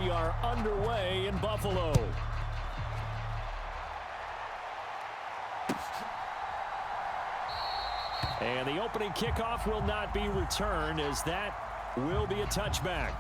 we are underway in Buffalo. And the opening kickoff will not be returned, as that will be a touchback.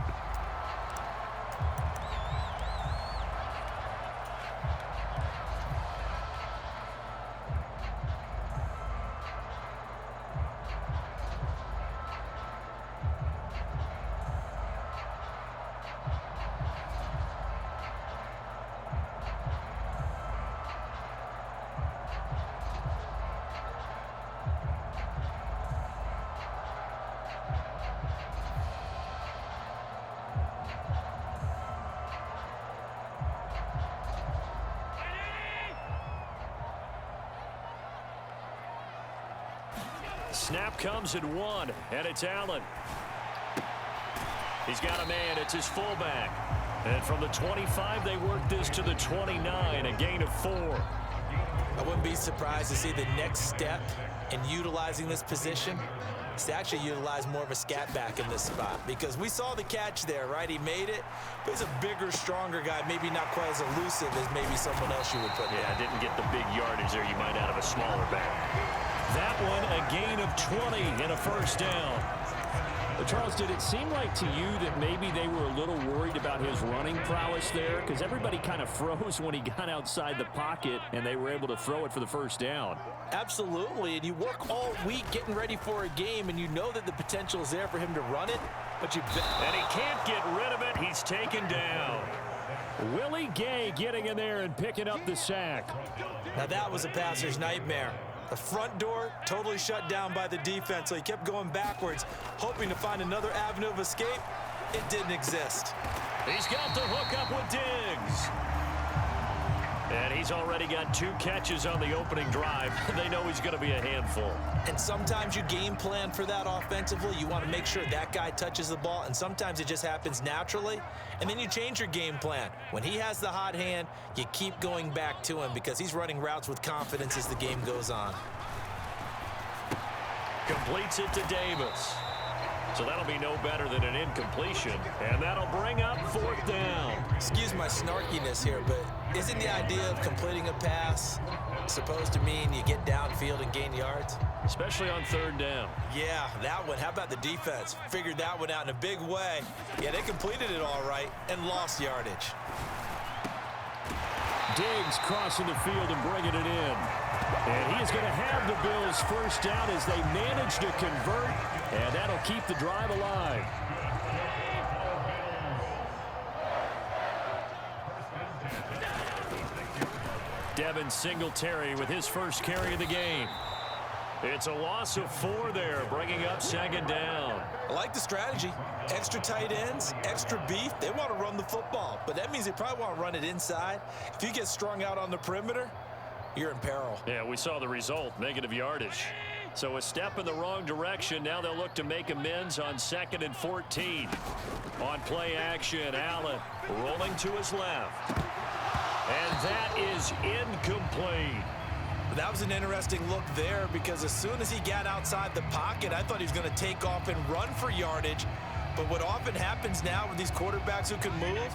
Snap comes at 1, and it's Allen. He's got a man. It's his fullback. And from the 25, they work this to the 29, a gain of 4. I wouldn't be surprised to see the next step in utilizing this position is to actually utilize more of a scat back in this spot, because we saw the catch there, right? He made it, but he's a bigger, stronger guy, maybe not quite as elusive as maybe someone else you would put Yeah, didn't get the big yardage there you might out of a smaller back. That one, a gain of 20 and a first down. But Charles, did it seem like to you that maybe they were a little worried about his running prowess there? Because everybody kind of froze when he got outside the pocket, and they were able to throw it for the first down. Absolutely, and you work all week getting ready for a game, and you know that the potential is there for him to run it, but and he can't get rid of it. He's taken down. Willie Gay getting in there and picking up the sack. Now that was a passer's nightmare. The front door totally shut down by the defense, so he kept going backwards, hoping to find another avenue of escape. It didn't exist. He's got the hook up with Diggs. And he's already got 2 catches on the opening drive. They know he's going to be a handful. And sometimes you game plan for that offensively. You want to make sure that guy touches the ball, and sometimes it just happens naturally. And then you change your game plan. When he has the hot hand, you keep going back to him because he's running routes with confidence as the game goes on. Completes it to Davis. So that'll be no better than an incompletion. And that'll bring up 4th down. Excuse my snarkiness here, but isn't the idea of completing a pass supposed to mean you get downfield and gain yards? Especially on 3rd down. Yeah, that one. How about the defense? Figured that one out in a big way. Yeah, they completed it all right and lost yardage. Diggs crossing the field and bringing it in. And he is going to have the Bills' first down as they manage to convert, and that'll keep the drive alive. Devin Singletary with his first carry of the game. It's a loss of 4 there, bringing up 2nd down. I like the strategy. Extra tight ends, extra beef. They want to run the football, but that means they probably want to run it inside. If you get strung out on the perimeter, you're in peril. Yeah, we saw the result, negative yardage. So a step in the wrong direction. Now they'll look to make amends on 2nd and 14. On play action, Allen rolling to his left. And that is incomplete. That was an interesting look there, because as soon as he got outside the pocket, I thought he was going to take off and run for yardage. But what often happens now with these quarterbacks who can move,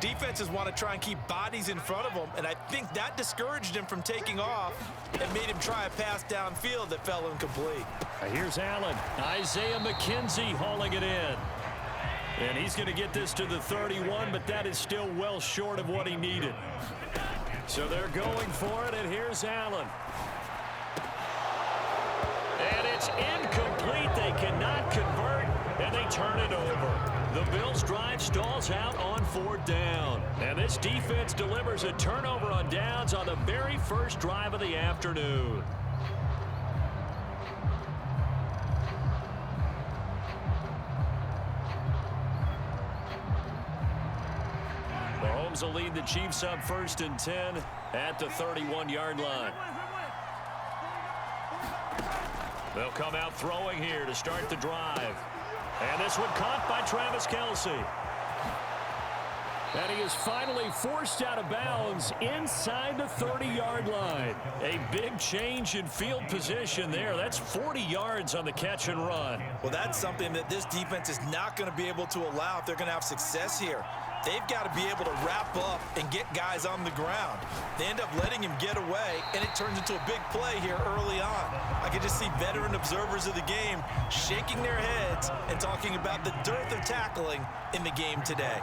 defenses want to try and keep bodies in front of them, and I think that discouraged him from taking off and made him try a pass downfield that fell incomplete. Here's Allen. Isaiah McKenzie hauling it in. And he's going to get this to the 31, but that is still well short of what he needed. So they're going for it, and here's Allen. And it's incomplete. They cannot convert, and they turn it over. The Bills' drive stalls out on 4th down. And this defense delivers a turnover on downs on the very first drive of the afternoon. Mahomes will lead the Chiefs up 1st and 10 at the 31-yard line. They'll come out throwing here to start the drive. And this one caught by Travis Kelce. And he is finally forced out of bounds inside the 30-yard line. A big change in field position there. That's 40 yards on the catch and run. Well, that's something that this defense is not going to be able to allow if they're going to have success here. they've got to be able to wrap up and get guys on the ground. They end up letting him get away, and it turns into a big play here early on. I can just see veteran observers of the game shaking their heads and talking about the dearth of tackling in the game today.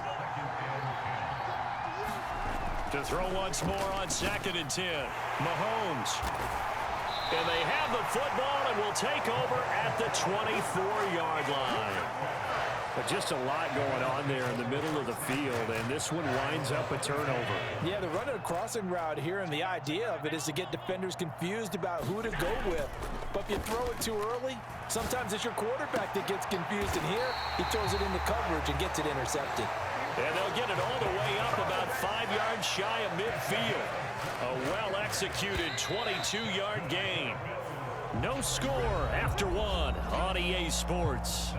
To throw once more on 2nd and 10. Mahomes. And they have the football and will take over at the 24-yard line. But just a lot going on there in the middle of the field, and this one winds up a turnover. Yeah, they're running a crossing route here, and the idea of it is to get defenders confused about who to go with. But if you throw it too early, sometimes it's your quarterback that gets confused, and here he throws it into coverage and gets it intercepted. And they'll get it all the way up about 5 yards shy of midfield. A well-executed 22-yard gain. No score after one on EA Sports.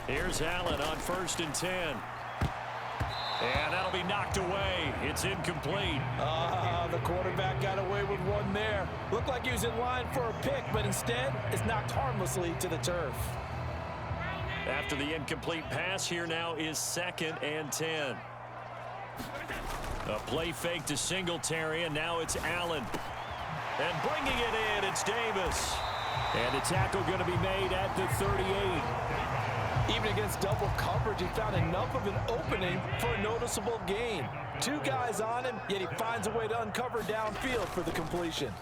Here's Allen on 1st and 10. And that'll be knocked away. It's incomplete. The quarterback got away with one there. Looked like he was in line for a pick, but instead it's knocked harmlessly to the turf. After the incomplete pass, here now is 2nd and 10. A play fake to Singletary, and now it's Allen. And bringing it in, it's Davis. And the tackle going to be made at the 38. Even against double coverage, he found enough of an opening for a noticeable gain. 2 guys on him, yet he finds a way to uncover downfield for the completion.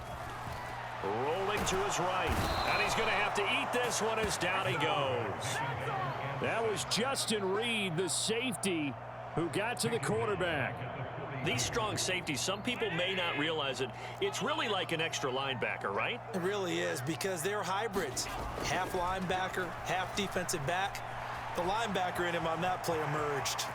Rolling to his right. And he's going to have to eat this one as down he goes. That was Justin Reed, the safety, who got to the quarterback. These strong safeties, some people may not realize it. It's really like an extra linebacker, right? It really is, because they're hybrids. Half linebacker, half defensive back. The linebacker in him on that play emerged.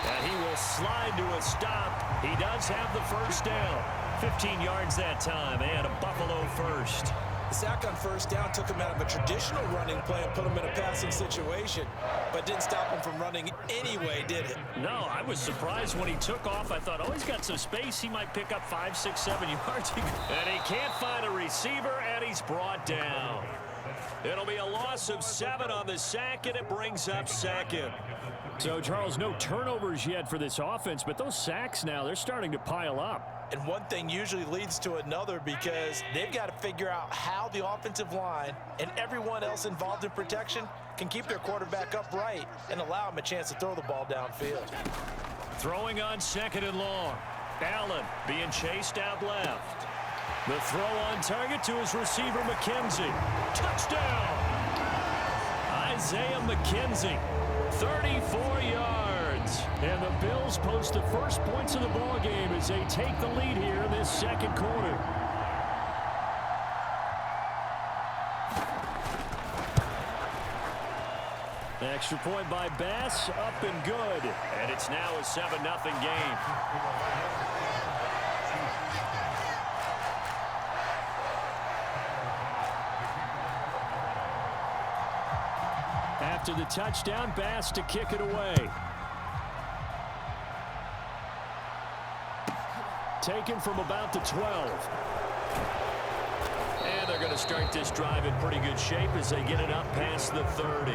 And he will slide to a stop. He does have the first down. 15 yards that time, and a Buffalo first. The sack on first down took him out of a traditional running play and put him in a passing situation, but didn't stop him from running anyway, did it? No, I was surprised when he took off. I thought, oh, he's got some space. He might pick up 5, 6, 7 yards. And he can't find a receiver, and he's brought down. It'll be a loss of 7 on the sack, and it brings up 2nd. So, Charles, no turnovers yet for this offense, but those sacks now, they're starting to pile up. And one thing usually leads to another, because they've got to figure out how the offensive line and everyone else involved in protection can keep their quarterback upright and allow him a chance to throw the ball downfield. Throwing on 2nd and long. Allen being chased out left. The throw on target to his receiver, McKenzie. Touchdown! Isaiah McKenzie, 34 yards. And the Bills post the first points of the ball game as they take the lead here in this 2nd quarter. Extra point by Bass, up and good. And it's now a 7-0 game. After the touchdown, Bass to kick it away. Taken from about the 12. And they're going to start this drive in pretty good shape as they get it up past the 30.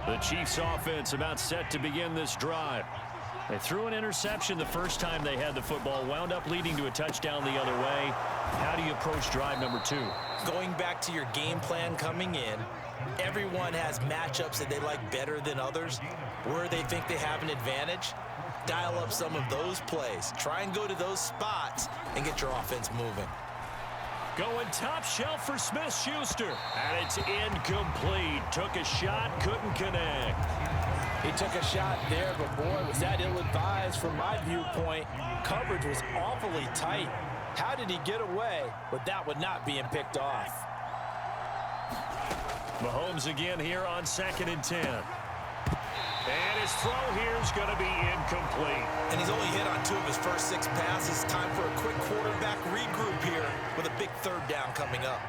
The Chiefs offense about set to begin this drive. They threw an interception the first time they had the football, wound up leading to a touchdown the other way. How do you approach drive number 2? Going back to your game plan coming in, everyone has matchups that they like better than others, where they think they have an advantage. Dial up some of those plays. Try and go to those spots and get your offense moving. Going top shelf for Smith-Schuster. And it's incomplete. Took a shot, couldn't connect. He took a shot there, but boy, was that ill-advised from my viewpoint. Coverage was awfully tight. How did he get away with that one not being picked off? Mahomes again here on 2nd and 10. And his throw here is going to be incomplete. And he's only hit on 2 of his first 6 passes. Time for a quick quarterback regroup here with a big 3rd down coming up.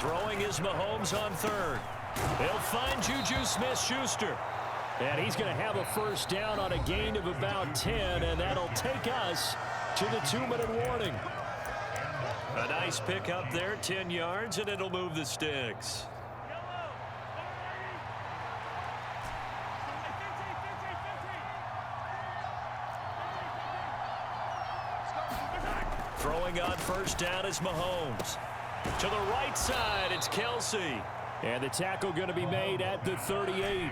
Throwing is Mahomes on third. They'll find Juju Smith-Schuster. And he's going to have a first down on a gain of about 10, and that'll take us to the 2-minute warning. A nice pick up there, 10 yards, and it'll move the sticks. Throwing on first down is Mahomes. To the right side, it's Kelsey. And the tackle going to be made at the 38.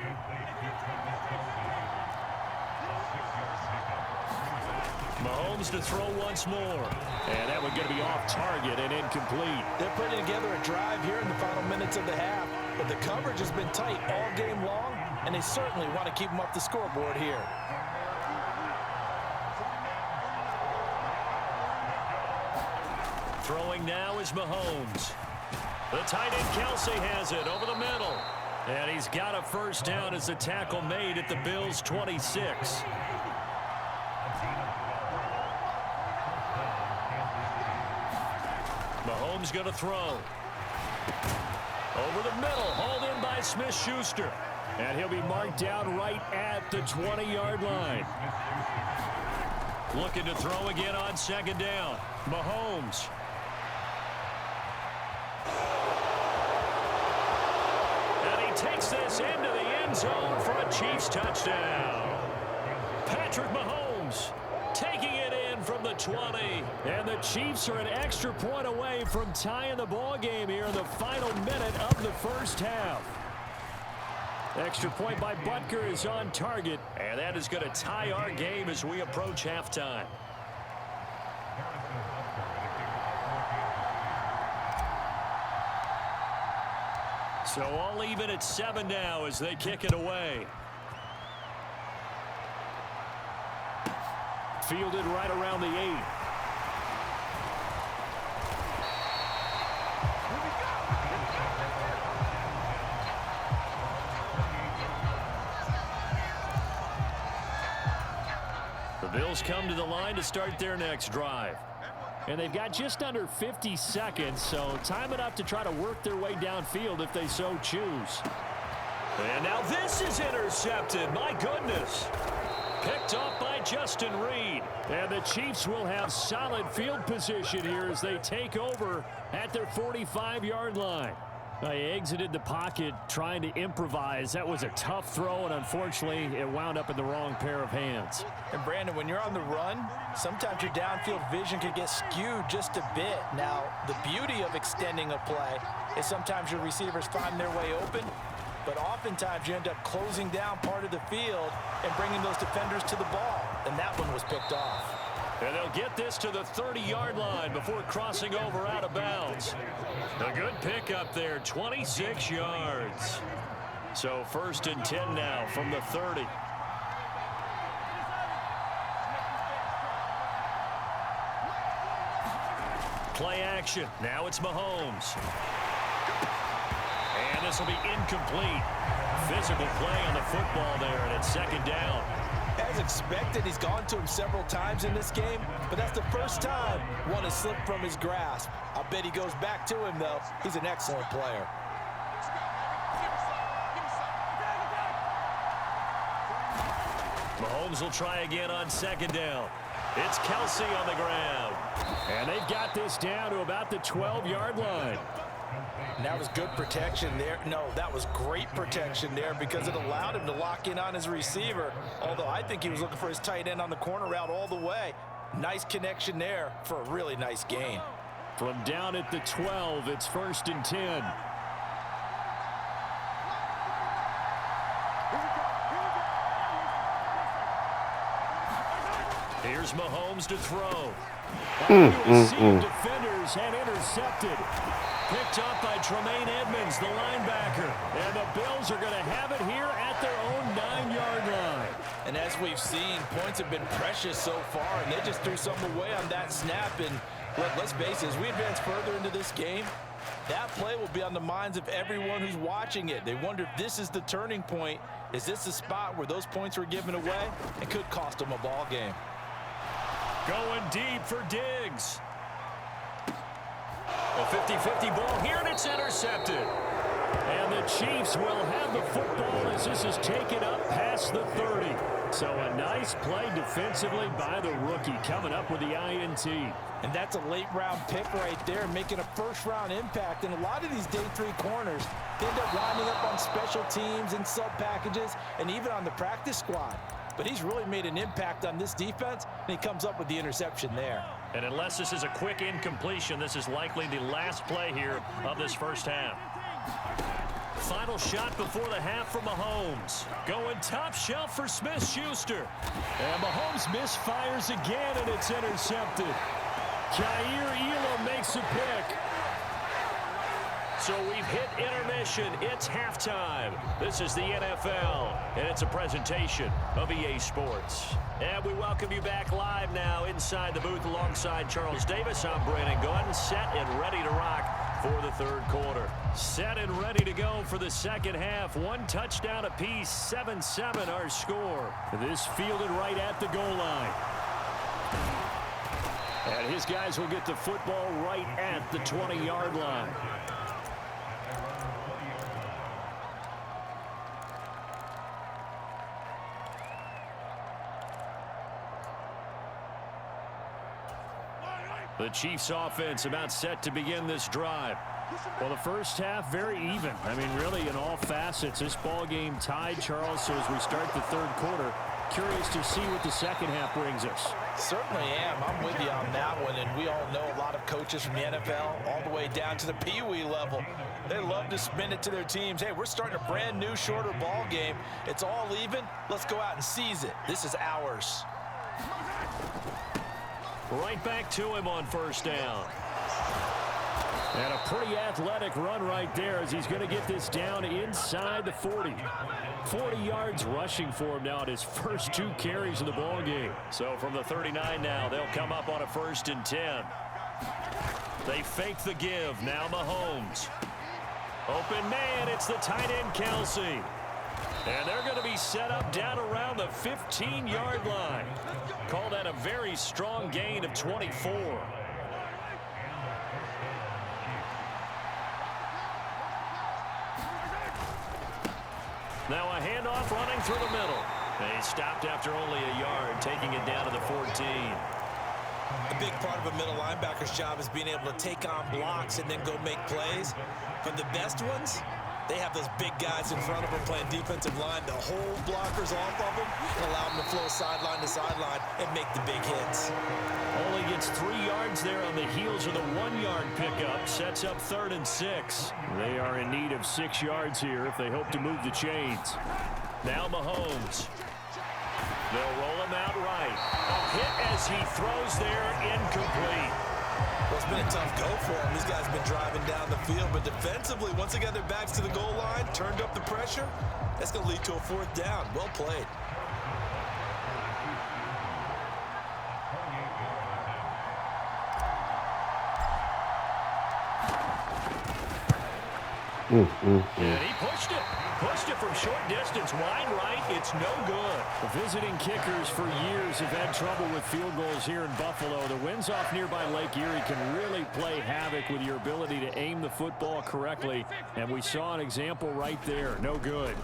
Mahomes to throw once more. And that one going to be off target and incomplete. They're putting together a drive here in the final minutes of the half. But the coverage has been tight all game long, and they certainly want to keep them up the scoreboard here. Throwing now is Mahomes. The tight end Kelsey has it over the middle. And he's got a first down as the tackle made at the Bills' 26. Mahomes going to throw. Over the middle, hauled in by Smith-Schuster. And he'll be marked down right at the 20-yard line. Looking to throw again on second down. Mahomes. And he takes this into the end zone for a Chiefs touchdown. Patrick Mahomes taking it in from the 20. And the Chiefs are an extra point away from tying the ball game here in the final minute of the first half. Extra point by Butker is on target, and that is going to tie our game as we approach halftime. So all even at 7 now as they kick it away. Fielded right around the 8. The Bills come to the line to start their next drive. And they've got just under 50 seconds, so time enough to try to work their way downfield if they so choose. And now this is intercepted. My goodness. Picked off by Justin Reed. And the Chiefs will have solid field position here as they take over at their 45-yard line. They exited the pocket trying to improvise. That was a tough throw, and unfortunately, it wound up in the wrong pair of hands. And Brandon, when you're on the run, sometimes your downfield vision can get skewed just a bit. Now, the beauty of extending a play is sometimes your receivers find their way open, but oftentimes you end up closing down part of the field and bringing those defenders to the ball, and that one was picked off. And they'll get this to the 30-yard line before crossing over out of bounds. A good pickup there, 26 yards. So 1st and 10 now from the 30. Play action. Now it's Mahomes. And this will be incomplete. Physical play on the football there, and it's 2nd down. As expected, he's gone to him several times in this game, but that's the first time one has slipped from his grasp. I bet he goes back to him, though. He's an excellent player. Mahomes will try again on 2nd down. It's Kelsey on the ground. And they've got this down to about the 12-yard line. And that was good protection there. No, that was great protection there because it allowed him to lock in on his receiver. Although I think he was looking for his tight end on the corner route all the way. Nice connection there for a really nice gain. From down at the 12, it's 1st and 10. Here's Mahomes to throw. Defenders and intercepted. Picked up by Tremaine Edmonds, the linebacker. And the Bills are going to have it here at their own 9-yard line. And as we've seen, points have been precious so far, and they just threw something away on that snap. And let's face it, as we advance further into this game, that play will be on the minds of everyone who's watching it. They wonder if this is the turning point. Is this the spot where those points were given away? It could cost them a ball game. Going deep for Diggs. A 50-50 ball here, and it's intercepted. And the Chiefs will have the football as this is taken up past the 30. So a nice play defensively by the rookie coming up with the INT. And that's a late-round pick right there, making a first-round impact. And a lot of these day 3 corners, they end up lining up on special teams and sub-packages and even on the practice squad. But he's really made an impact on this defense, and he comes up with the interception there. And unless this is a quick incompletion, this is likely the last play here of this first half. Final shot before the half from Mahomes. Going top shelf for Smith-Schuster. And Mahomes misfires again, and it's intercepted. Jair Elam makes a pick. So we've hit intermission. It's halftime. This is the NFL, and it's a presentation of EA Sports. And we welcome you back live now inside the booth alongside Charles Davis. I'm Brandon Gordon, set and ready to rock for the third quarter. Set and ready to go for the second half. One touchdown apiece, 7-7 our score. This fielded right at the goal line. And his guys will get the football right at the 20-yard line. The Chiefs offense about set to begin this drive. Well, the first half very even. I mean, really in all facets. This ball game tied, Charles. So as we start the third quarter, curious to see what the second half brings us. Certainly am. I'm with you on that one. And we all know a lot of coaches from the NFL all the way down to the Pee-wee level. They love to spin it to their teams. Hey, we're starting a brand new, shorter ball game. It's all even. Let's go out and seize it. This is ours. Right back to him on first down. And a pretty athletic run right there as he's going to get this down inside the 40. 40 yards rushing for him now at his first 2 carries of the ball game. So from the 39 now, they'll come up on a 1st and 10. They fake the give. Now Mahomes. Open man, it's the tight end Kelsey. And they're going to be set up down around the 15-yard line. Call that a very strong gain of 24. Now a handoff running through the middle. They stopped after only a yard, taking it down to the 14. A big part of a middle linebacker's job is being able to take on blocks and then go make plays. But the best ones, they have those big guys in front of them playing defensive line to hold blockers off of them and allow them to flow sideline to sideline and make the big hits. Only gets 3 yards there on the heels of the 1-yard pickup. Sets up 3rd and 6. They are in need of 6 yards here if they hope to move the chains. Now Mahomes. They'll roll him out right. A hit as he throws there, incomplete. Well, it's been a tough go for him. These guys have been driving down the field, but defensively, once they got their backs to the goal line, turned up the pressure, that's going to lead to a 4th down. Well played. And he pushed it. Pushed it from short distance, wide right. It's no good. The visiting kickers for years have had trouble with field goals here in Buffalo. The winds off nearby Lake Erie can really play havoc with your ability to aim the football correctly. And we saw an example right there. No good.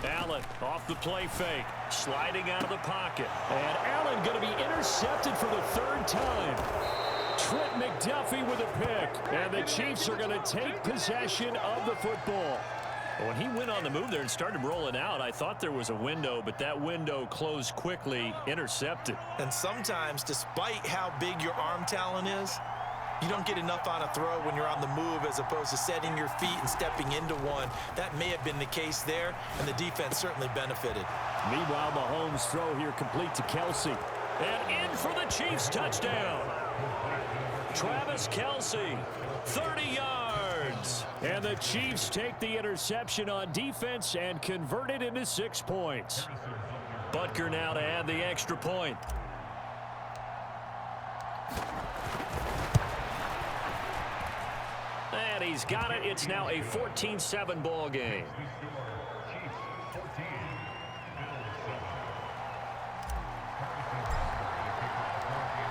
Allen off the play fake. Sliding out of the pocket. And Allen going to be intercepted for the 3rd time. Trent McDuffie with a pick. And the Chiefs are going to take possession of the football. When he went on the move there and started rolling out, I thought there was a window, but that window closed quickly, intercepted. And sometimes, despite how big your arm talent is, you don't get enough on a throw when you're on the move as opposed to setting your feet and stepping into one. That may have been the case there, and the defense certainly benefited. Meanwhile, Mahomes' throw here complete to Kelsey. And in for the Chiefs touchdown. Travis Kelsey, 30 yards. And the Chiefs take the interception on defense and convert it into 6 points. Butker now to add the extra point. And he's got it. It's now a 14-7 ball game.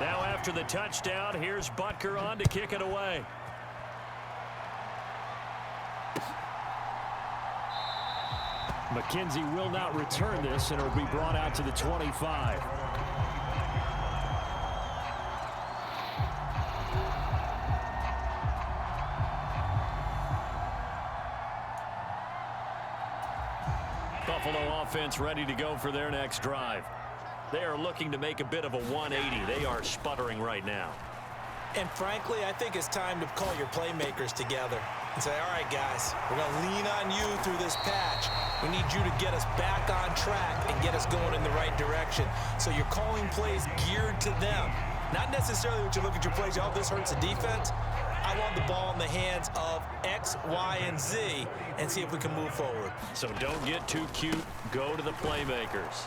Now after the touchdown, here's Butker on to kick it away. McKenzie will not return this, and it'll be brought out to the 25. Buffalo offense ready to go for their next drive. They are looking to make a bit of a 180. They are sputtering right now. And frankly, I think it's time to call your playmakers together and say, all right, guys, we're going to lean on you through this patch. We need you to get us back on track and get us going in the right direction. So you're calling plays geared to them. Not necessarily when you look at your plays, oh, this hurts the defense. I want the ball in the hands of X, Y, and Z and see if we can move forward. So don't get too cute. Go to the playmakers.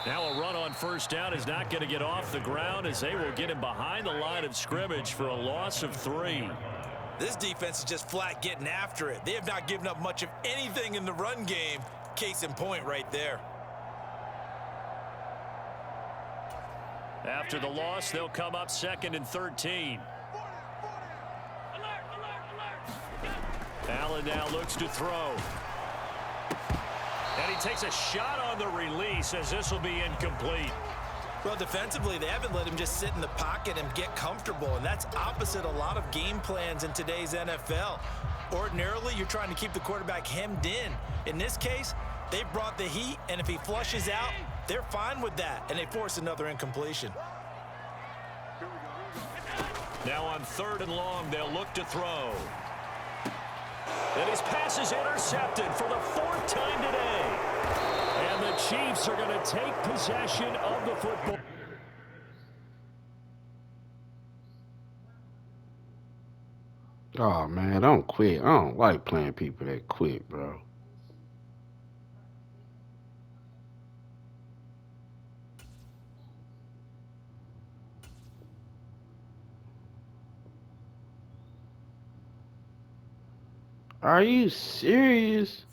Now a run on first down is not going to get off the ground as they will get him behind the line of scrimmage for a loss of 3. This defense is just flat getting after it. They have not given up much of anything in the run game. Case in point right there. After the loss, they'll come up 2nd and 13. Allen now looks to throw. And he takes a shot on the release as this will be incomplete. Well, defensively, they haven't let him just sit in the pocket and get comfortable, and that's opposite a lot of game plans in today's NFL. Ordinarily, you're trying to keep the quarterback hemmed in. In this case, they brought the heat, and if he flushes out, they're fine with that, and they force another incompletion. Now on 3rd and long, they'll look to throw. And his pass is intercepted for the 4th time today. And the Chiefs are going to take possession of the football. Oh, man, don't quit. I don't like playing people that quit, bro. Are you serious?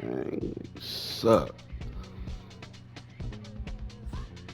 Man, you suck.